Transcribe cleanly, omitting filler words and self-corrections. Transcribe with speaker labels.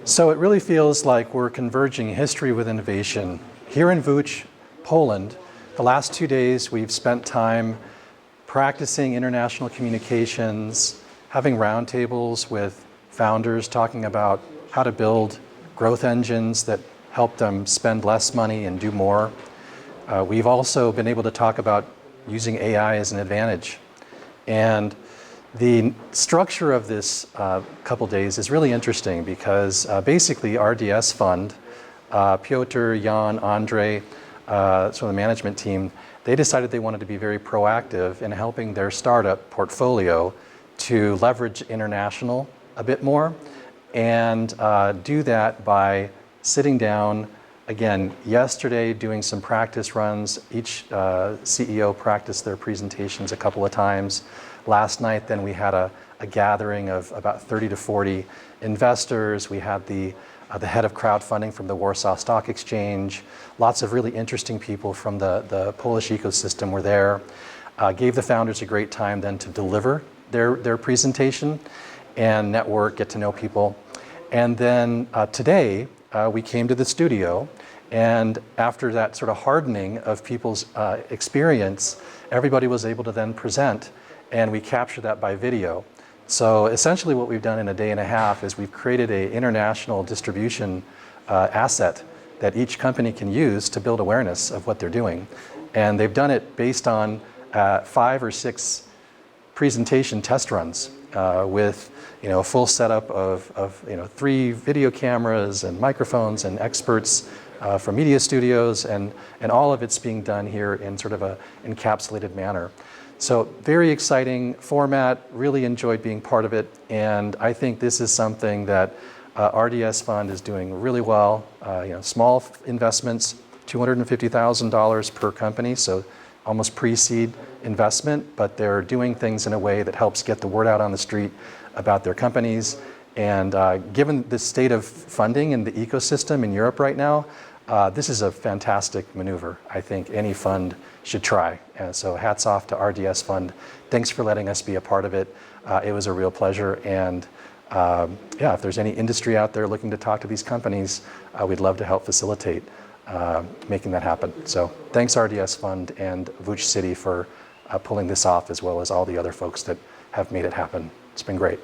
Speaker 1: So it really feels like we're converging history with innovation. Here in Łódź, Poland, the last 2 days we've spent time practicing international communications, having roundtables with founders talking about how to build growth engines that help them spend less money and do more. We've also been able to talk about using AI as an advantage. And the structure of this couple days is really interesting because basically RDS Fund, Piotr, Jan, Andre, sort of the management team, they decided they wanted to be very proactive in helping their startup portfolio to leverage international a bit more and do that by sitting down, again, yesterday doing some practice runs. Each CEO practiced their presentations a couple of times. Last night, then we had a gathering of about 30 to 40 investors. We had the head of crowdfunding from the Warsaw Stock Exchange. Lots of really interesting people from the Polish ecosystem were there. Gave the founders a great time then to deliver their presentation and network, get to know people. And then today, we came to the studio, and after that sort of hardening of people's experience, everybody was able to then present, and we captured that by video. So essentially what we've done in a day and a half is we've created an international distribution asset that each company can use to build awareness of what they're doing. And they've done it based on 5 or 6 presentation test runs with a full setup of 3 video cameras and microphones and experts from media studios, and all of it's being done here in sort of an encapsulated manner. So very exciting format, really enjoyed being part of it, and I think this is something that RDS Fund is doing really well. Small investments, $250,000 per company, so almost pre-seed investment, but they're doing things in a way that helps get the word out on the street about their companies. And given the state of funding in the ecosystem in Europe right now, this is a fantastic maneuver. I think any fund should try. And so hats off to RDS Fund. Thanks for letting us be a part of it. It was a real pleasure. And if there's any industry out there looking to talk to these companies, we'd love to help facilitate making that happen. So thanks RDS Fund and Łódź City for pulling this off, as well as all the other folks that have made it happen. It's been great.